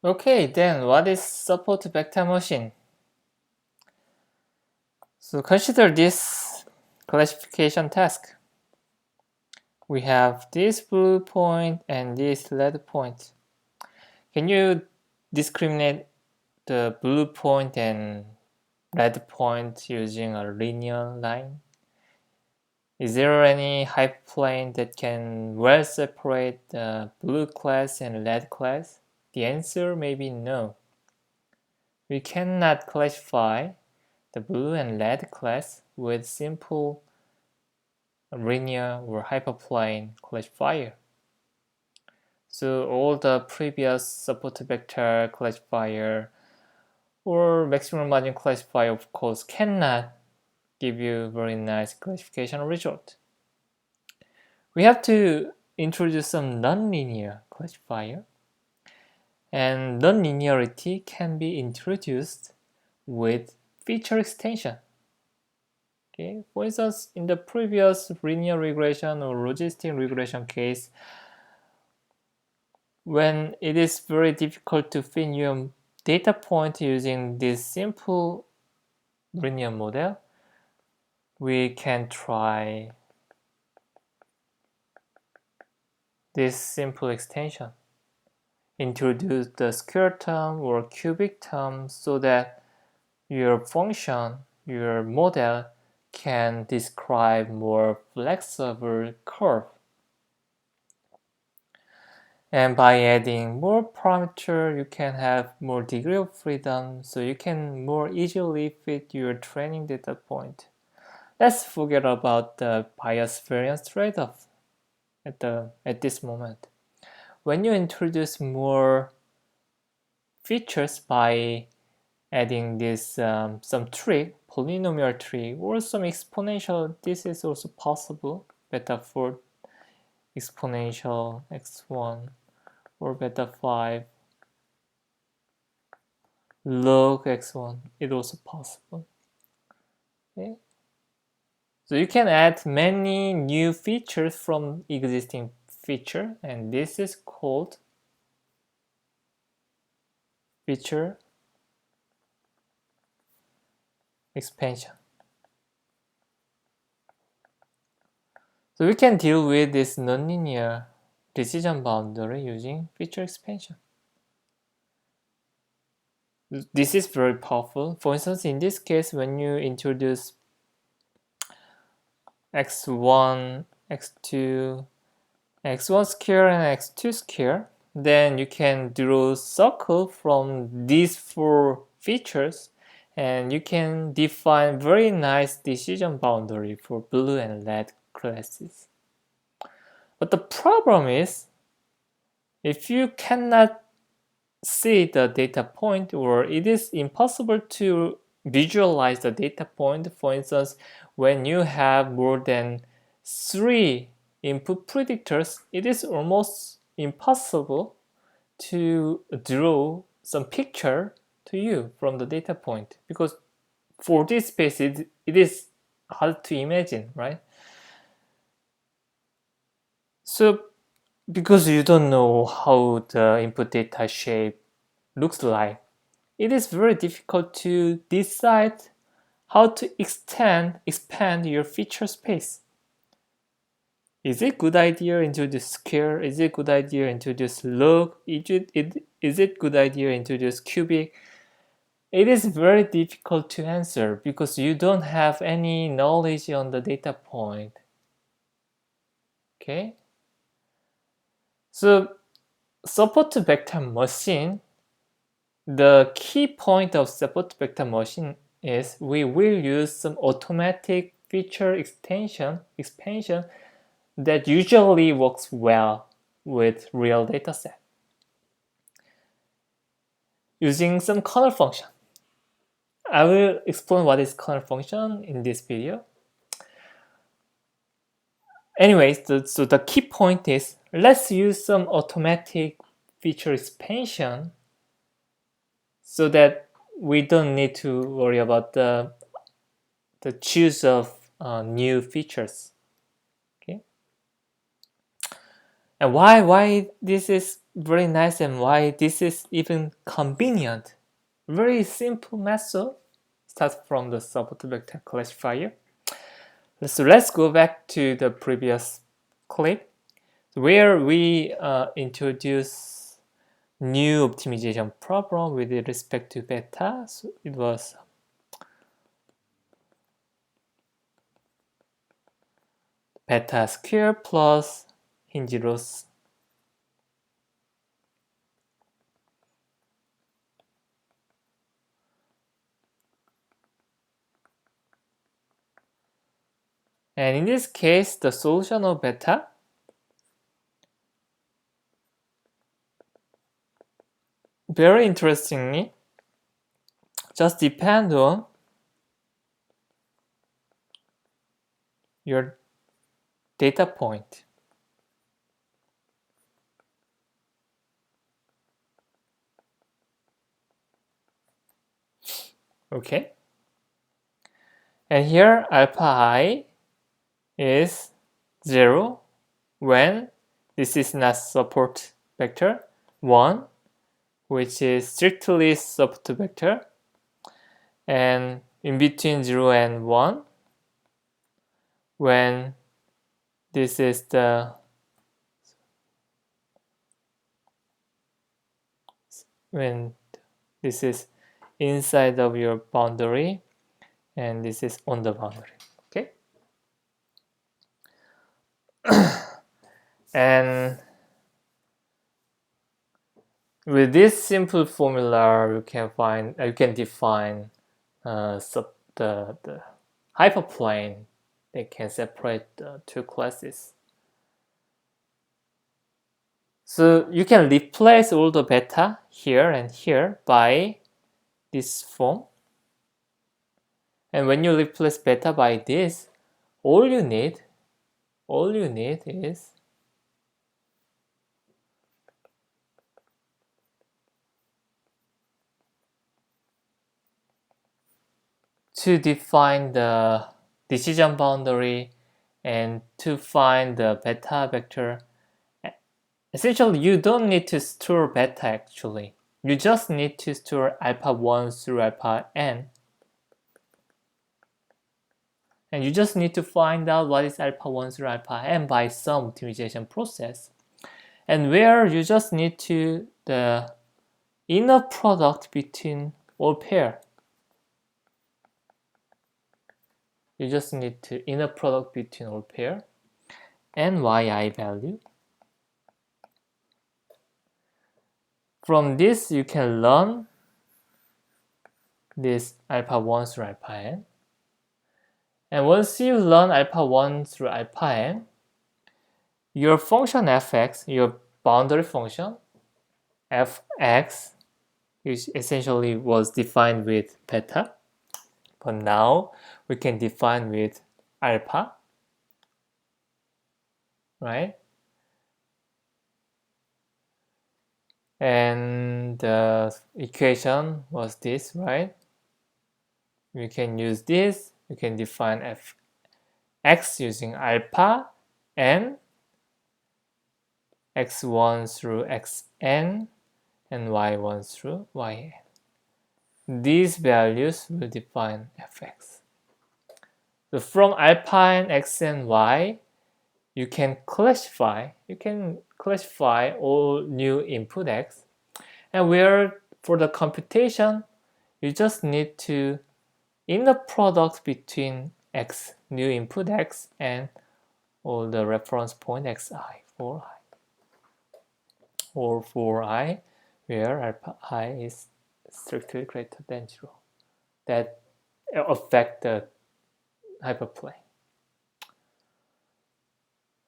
Okay, then what is support vector machine? So consider this classification task. We have this blue point and this red point. Can you discriminate the blue point and red point using a linear line? Is there any hyperplane that can well separate the blue class and red class? The answer may be no. We cannot classify the blue and red class with simple linear or hyperplane classifier. So all the previous support vector classifier or maximum margin classifier, of course, cannot give you very nice classification result. We have to introduce some nonlinear classifier, and nonlinearity can be introduced with feature extension. Okay, for instance, in the previous linear regression or logistic regression case, when it is very difficult to fit your data point using this simple linear model, we can try this simple extension. Introduce the square term or cubic term so that your function, your model, can describe more flexible curve. And by adding more parameter, you can have more degree of freedom, so you can more easily fit your training data point. Let's forget about the bias variance trade-off at this moment. When you introduce more features by adding this some trick, polynomial trick, or some exponential, this is also possible. Beta 4 exponential x1 or beta 5 log x1, it's also possible. Okay? So you can add many new features from existing feature, and this is called feature expansion. So we can deal with this nonlinear decision boundary using feature expansion. This is very powerful. For instance, in this case, when you introduce x1, x2, x1 square and x2 square, then you can draw a circle from these four features, and you can define very nice decision boundary for blue and red classes. But the problem is, if you cannot see the data point, or it is impossible to visualize the data point, for instance, when you have more than 3 input predictors, it is almost impossible to draw some picture to you from the data point, because for this space it is hard to imagine, right? So because you don't know how the input data shape looks like, it is very difficult to decide how to expand your feature space. Is it good idea to introduce square? Is it good idea to introduce log? Is it good idea to introduce cubic? It is very difficult to answer because you don't have any knowledge on the data point. Okay? So support vector machine, the key point of support vector machine is we will use some automatic feature expansion that usually works well with real dataset using some kernel function. I will explain what is kernel function in this video. Anyways, so the key point is let's use some automatic feature expansion so that we don't need to worry about the choose of new features. Okay, and why this is very nice and why this is even convenient. Very simple method. Start from the subtotal vector classifier. So let's go back to the previous clip where we introduce new optimization problem with respect to beta. So it was beta square plus hinge loss. And in this case, the solution of beta very interestingly just depend on your data point. Okay. And here alpha I is 0 when this is not support vector, 1 which is strictly support vector, and in between 0 and 1 when this is inside of your boundary and this is on the boundary. Okay. And with this simple formula, you can define the hyperplane that can separate the two classes. So you can replace all the beta here and here by this form. And when you replace beta by this, all you need is to define the decision boundary and to find the beta vector. Essentially, you don't need to store beta actually. You just need to store alpha 1 through alpha n. And you just need to find out what is alpha 1 through alpha n by some optimization process. And where you just need to the inner product between all pair. You just need to inner product between all pair and yi value. From this, you can learn this alpha 1 through alpha n. And once you learn alpha 1 through alpha n, your function fx, your boundary function, fx, which essentially was defined with beta, but now we can define with alpha, right? And the equation was this, right? We can use this. We can define fx using alpha n, x1 through xn, and y1 through yn. These values will define fx. So from alpha n, x, and y, you can classify all new input x, and where for the computation you just need to inner product between x, new input x, and all the reference point xi for I, or for I where alpha I is strictly greater than 0, that affect the hyperplane.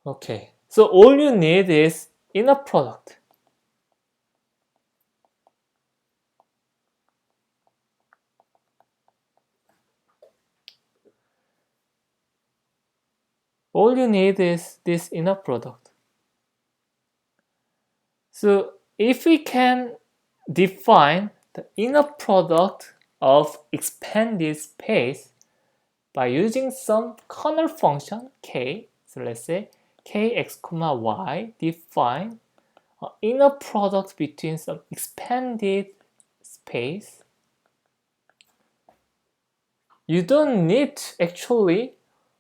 Okay, so all you need is inner product. All you need is this inner product. So if we can define the inner product of expanded space by using some kernel function k, so let's say kx, y define inner product between some expanded space, you don't need to actually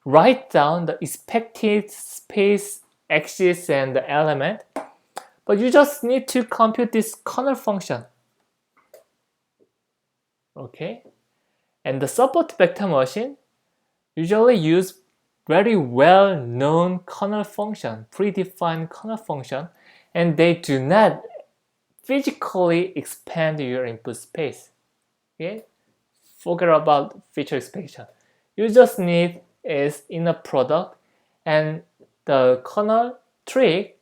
write down the expected space axis and the element, but you just need to compute this corner function. Okay, and the support vector machine usually use very well-known corner function, predefined corner function, and they do not physically expand your input space. Okay, forget about feature expansion. You just need is inner product, and the corner trick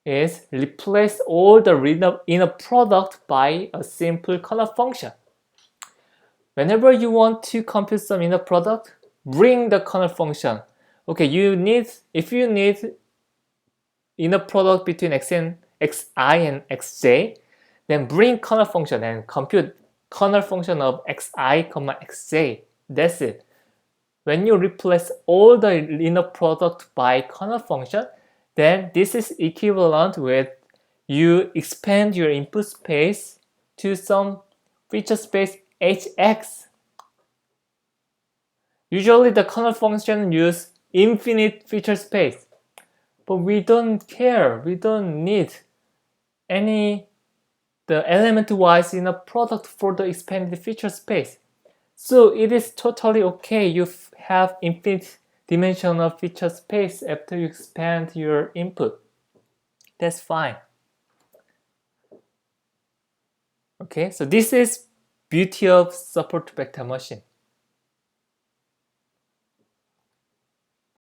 is replace all the inner product by a simple corner function. Whenever you want to compute some inner product, bring the corner function. Okay, if you need inner product between xi and xj, then bring corner function and compute corner function of xi, xj. That's it. When you replace all the inner product by corner function, then this is equivalent with you expand your input space to some feature space hx. Usually the corner function use infinite feature space, but we don't care. We don't need any the element-wise inner product for the expanded feature space. So it is totally okay you have infinite dimensional feature space after you expand your input. That's fine. Okay, so this is beauty of support vector machine.